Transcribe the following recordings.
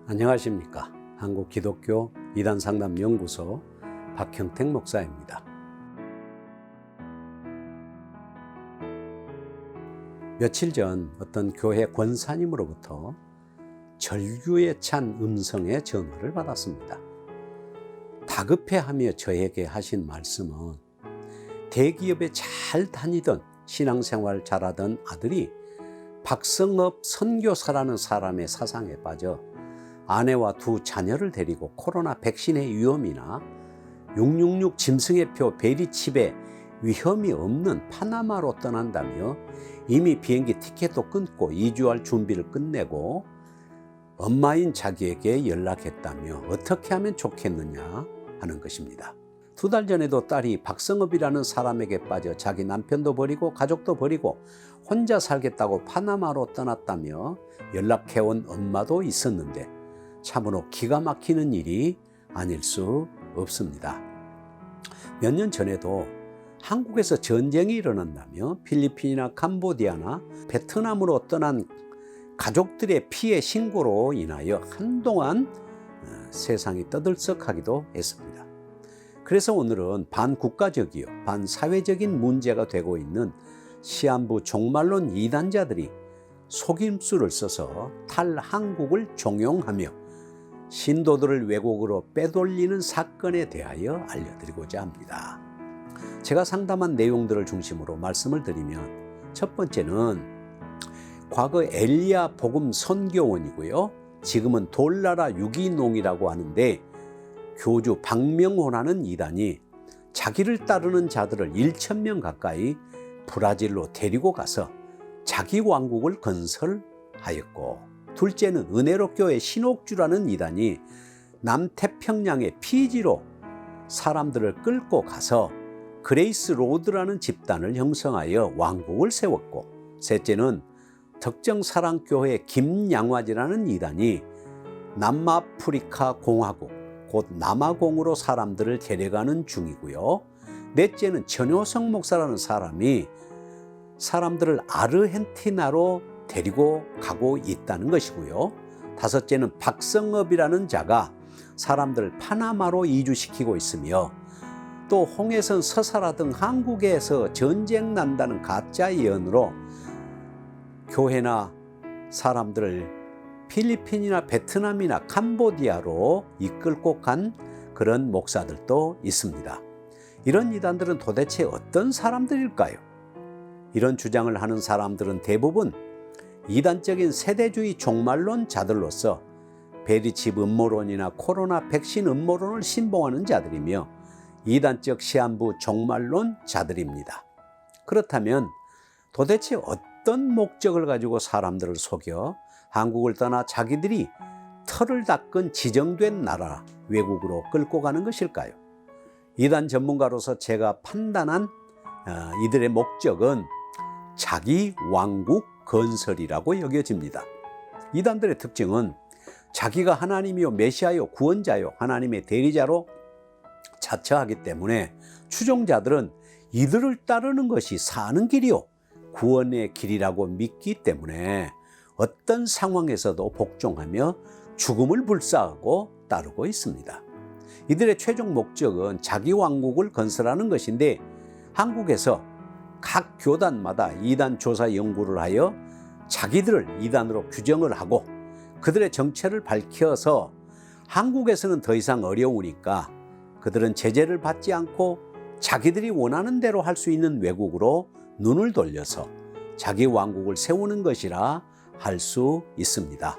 안녕하십니까. 한국기독교 이단상담연구소 박형택 목사입니다. 며칠 전 어떤 교회 권사님으로부터 절규에 찬 음성의 전화를 받았습니다. 다급해하며 저에게 하신 말씀은 대기업에 잘 다니던 신앙생활 잘하던 아들이 박성업 선교사라는 사람의 사상에 빠져 아내와 두 자녀를 데리고 코로나 백신의 위험이나 666 짐승의표 베리칩의 위험이 없는 파나마로 떠난다며 이미 비행기 티켓도 끊고 이주할 준비를 끝내고 엄마인 자기에게 연락했다며 어떻게 하면 좋겠느냐 하는 것입니다. 2달 전에도 딸이 박성업이라는 사람에게 빠져 자기 남편도 버리고 가족도 버리고 혼자 살겠다고 파나마로 떠났다며 연락해온 엄마도 있었는데 참으로 기가 막히는 일이 아닐 수 없습니다. 몇 년 전에도 한국에서 전쟁이 일어난다며 필리핀이나 캄보디아나 베트남으로 떠난 가족들의 피해 신고로 인하여 한동안 세상이 떠들썩하기도 했습니다. 그래서 오늘은 반국가적이요 반사회적인 문제가 되고 있는 시한부 종말론 이단자들이 속임수를 써서 탈한국을 종용하며 신도들을 외국으로 빼돌리는 사건에 대하여 알려드리고자 합니다. 제가 상담한 내용들을 중심으로 말씀을 드리면 첫 번째는 과거 엘리야 복음 선교원이고요. 지금은 돌나라 유기농이라고 하는데 교주 박명호라는 이단이 자기를 따르는 자들을 1,000명 가까이 브라질로 데리고 가서 자기 왕국을 건설하였고, 둘째는 은혜로교회 신옥주라는 이단이 남태평양의 피지로 사람들을 끌고 가서 그레이스 로드라는 집단을 형성하여 왕국을 세웠고, 셋째는 덕정 사랑교회 김양화지라는 이단이 남아프리카 공화국 곧 남아공으로 사람들을 데려가는 중이고요. 넷째는 전효성 목사라는 사람이 사람들을 아르헨티나로 데리고 가고 있다는 것이고요. 다섯째는 박성업이라는 자가 사람들을 파나마로 이주시키고 있으며, 또 홍해선 서사라 등 한국에서 전쟁 난다는 가짜 예언으로 교회나 사람들을 필리핀이나 베트남이나 캄보디아로 이끌고 간 그런 목사들도 있습니다. 이런 이단들은 도대체 어떤 사람들일까요? 이런 주장을 하는 사람들은 대부분 이단적인 세대주의 종말론 자들로서 베리칩 음모론이나 코로나 백신 음모론을 신봉하는 자들이며 이단적 시한부 종말론 자들입니다. 그렇다면 도대체 어떤 목적을 가지고 사람들을 속여 한국을 떠나 자기들이 털을 닦은 지정된 나라 외국으로 끌고 가는 것일까요? 이단 전문가로서 제가 판단한 이들의 목적은 자기 왕국 건설이라고 여겨집니다. 이단들의 특징은 자기가 하나님이요 메시아요 구원자요 하나님의 대리자로 자처하기 때문에 추종자들은 이들을 따르는 것이 사는 길이요 구원의 길이라고 믿기 때문에 어떤 상황에서도 복종하며 죽음을 불사하고 따르고 있습니다. 이들의 최종 목적은 자기 왕국을 건설하는 것인데, 한국에서 각 교단마다 이단 조사 연구를 하여 자기들을 이단으로 규정을 하고 그들의 정체를 밝혀서 한국에서는 더 이상 어려우니까 그들은 제재를 받지 않고 자기들이 원하는 대로 할 수 있는 외국으로 눈을 돌려서 자기 왕국을 세우는 것이라 할 수 있습니다.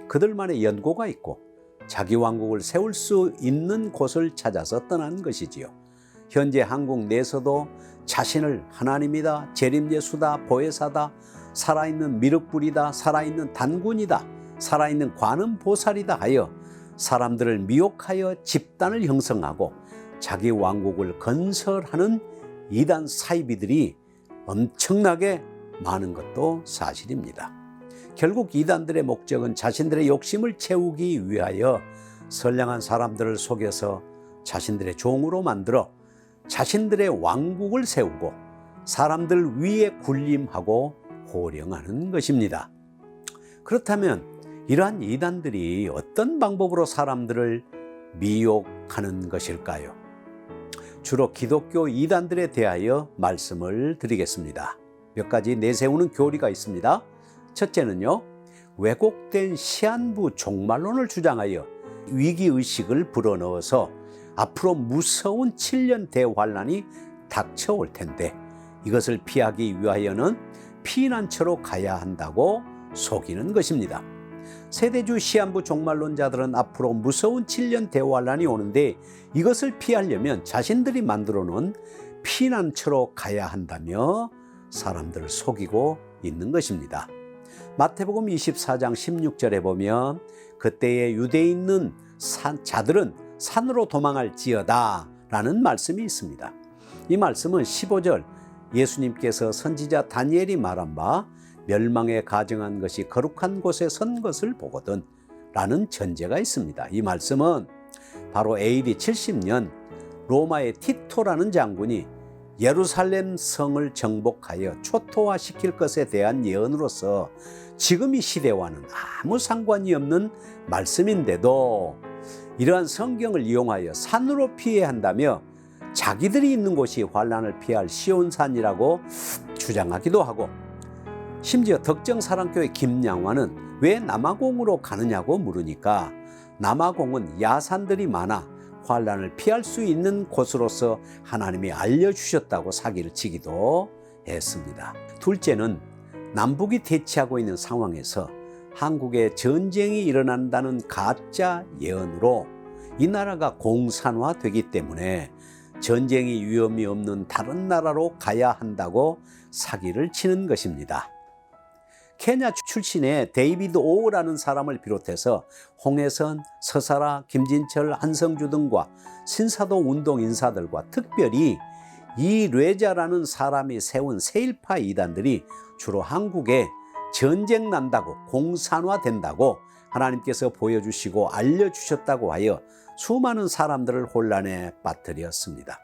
그들만의 연고가 있고 자기 왕국을 세울 수 있는 곳을 찾아서 떠나는 것이지요. 현재 한국 내에서도 자신을 하나님이다, 재림예수다, 보혜사다, 살아있는 미륵불이다, 살아있는 단군이다, 살아있는 관음보살이다 하여 사람들을 미혹하여 집단을 형성하고 자기 왕국을 건설하는 이단 사이비들이 엄청나게 많은 것도 사실입니다. 결국 이단들의 목적은 자신들의 욕심을 채우기 위하여 선량한 사람들을 속여서 자신들의 종으로 만들어 자신들의 왕국을 세우고 사람들 위에 군림하고 호령하는 것입니다. 그렇다면 이러한 이단들이 어떤 방법으로 사람들을 미혹하는 것일까요? 주로 기독교 이단들에 대하여 말씀을 드리겠습니다. 몇 가지 내세우는 교리가 있습니다. 첫째는요, 왜곡된 시한부 종말론을 주장하여 위기의식을 불어넣어서 앞으로 무서운 7년 대환란이 닥쳐올 텐데 이것을 피하기 위하여는 피난처로 가야 한다고 속이는 것입니다. 세대주 시한부 종말론자들은 앞으로 무서운 7년 대환란이 오는데 이것을 피하려면 자신들이 만들어 놓은 피난처로 가야 한다며 사람들을 속이고 있는 것입니다. 마태복음 24장 16절에 보면 그때에 유대에 있는 자들은 산으로 도망할지어다 라는 말씀이 있습니다. 이 말씀은 15절 예수님께서 선지자 다니엘이 말한 바 멸망에 가증한 것이 거룩한 곳에 선 것을 보거든 라는 전제가 있습니다. 이 말씀은 바로 AD 70년 로마의 티토라는 장군이 예루살렘 성을 정복하여 초토화시킬 것에 대한 예언으로서 지금 이 시대와는 아무 상관이 없는 말씀인데도 이러한 성경을 이용하여 산으로 피해야 한다며 자기들이 있는 곳이 환란을 피할 시온산이라고 주장하기도 하고, 심지어 덕정사랑교회 김양화는 왜 남아공으로 가느냐고 물으니까 남아공은 야산들이 많아 환란을 피할 수 있는 곳으로서 하나님이 알려주셨다고 사기를 치기도 했습니다. 둘째는 남북이 대치하고 있는 상황에서 한국에 전쟁이 일어난다는 가짜 예언으로 이 나라가 공산화되기 때문에 전쟁이 위험이 없는 다른 나라로 가야 한다고 사기를 치는 것입니다. 케냐 출신의 데이비드 오우라는 사람을 비롯해서 홍해선, 서사라, 김진철, 한성주 등과 신사도 운동 인사들과 특별히 이 뢰자라는 사람이 세운 세일파 이단들이 주로 한국에 전쟁 난다고 공산화된다고 하나님께서 보여주시고 알려주셨다고 하여 수많은 사람들을 혼란에 빠뜨렸습니다.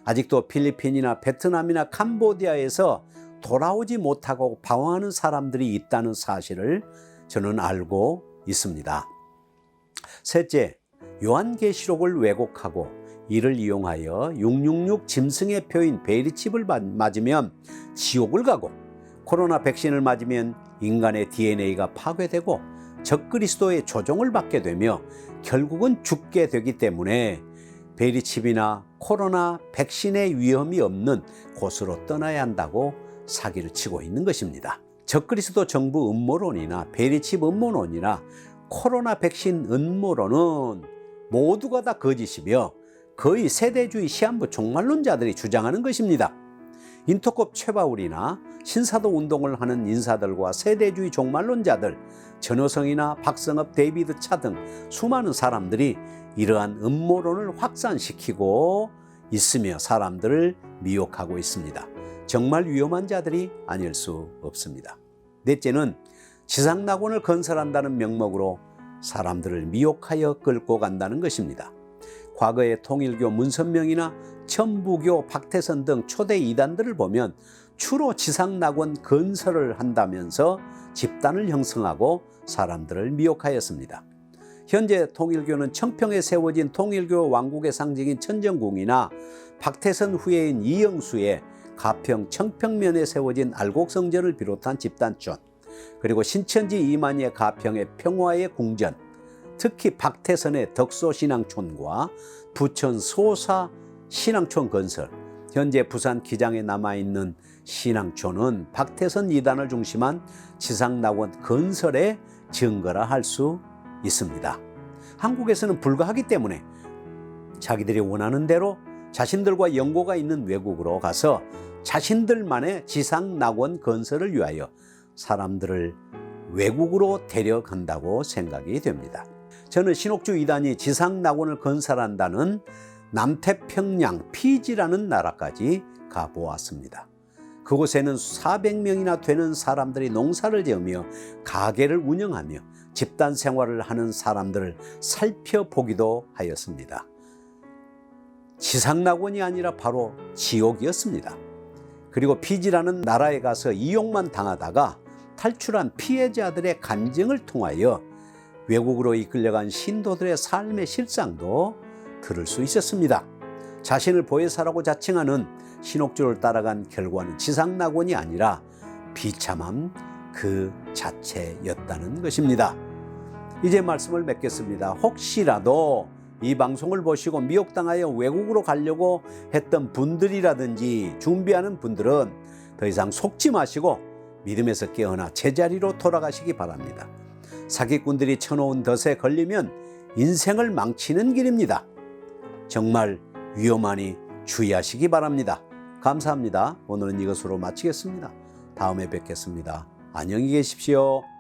아직도 필리핀이나 베트남이나 캄보디아에서 돌아오지 못하고 방황하는 사람들이 있다는 사실을 저는 알고 있습니다. 셋째, 요한계시록을 왜곡하고 이를 이용하여 666 짐승의 표인 베리칩을 맞으면 지옥을 가고 코로나 백신을 맞으면 인간의 DNA가 파괴되고 적그리스도의 조종을 받게 되며 결국은 죽게 되기 때문에 베리칩이나 코로나 백신의 위험이 없는 곳으로 떠나야 한다고 사기를 치고 있는 것입니다. 적그리스도 정부 음모론이나 베리칩 음모론이나 코로나 백신 음모론은 모두가 다 거짓이며 거의 세대주의 시한부 종말론자들이 주장하는 것입니다. 인터콥 최바울이나 신사도 운동을 하는 인사들과 세대주의 종말론자들, 전효성이나 박성업, 데이비드 차 등 수많은 사람들이 이러한 음모론을 확산시키고 있으며 사람들을 미혹하고 있습니다. 정말 위험한 자들이 아닐 수 없습니다. 넷째는 지상낙원을 건설한다는 명목으로 사람들을 미혹하여 끌고 간다는 것입니다. 과거의 통일교 문선명이나 천부교 박태선 등 초대 이단들을 보면 주로 지상낙원 건설을 한다면서 집단을 형성하고 사람들을 미혹하였습니다. 현재 통일교는 청평에 세워진 통일교 왕국의 상징인 천정궁이나 박태선 후예인 이영수의 가평 청평면에 세워진 알곡성전을 비롯한 집단촌, 그리고 신천지 이만희의 가평의 평화의 궁전, 특히 박태선의 덕소신앙촌과 부천 소사 신앙촌 건설, 현재 부산 기장에 남아있는 신앙촌은 박태선 이단을 중심한 지상낙원 건설의 증거라 할 수 있습니다. 한국에서는 불가하기 때문에 자기들이 원하는 대로 자신들과 연고가 있는 외국으로 가서 자신들만의 지상낙원 건설을 위하여 사람들을 외국으로 데려간다고 생각이 됩니다. 저는 신옥주 이단이 지상낙원을 건설한다는 남태평양 피지라는 나라까지 가보았습니다. 그곳에는 400명이나 되는 사람들이 농사를 지으며 가게를 운영하며 집단 생활을 하는 사람들을 살펴보기도 하였습니다. 지상낙원이 아니라 바로 지옥이었습니다. 그리고 피지라는 나라에 가서 이용만 당하다가 탈출한 피해자들의 간증을 통하여 외국으로 이끌려간 신도들의 삶의 실상도 들을 수 있었습니다. 자신을 보혜사라고 자칭하는 신옥주를 따라간 결과는 지상낙원이 아니라 비참함 그 자체였다는 것입니다. 이제 말씀을 맺겠습니다. 혹시라도 이 방송을 보시고 미혹당하여 외국으로 가려고 했던 분들이라든지 준비하는 분들은 더 이상 속지 마시고 믿음에서 깨어나 제자리로 돌아가시기 바랍니다. 사기꾼들이 쳐놓은 덫에 걸리면 인생을 망치는 길입니다. 정말 위험하니 주의하시기 바랍니다. 감사합니다. 오늘은 이것으로 마치겠습니다. 다음에 뵙겠습니다. 안녕히 계십시오.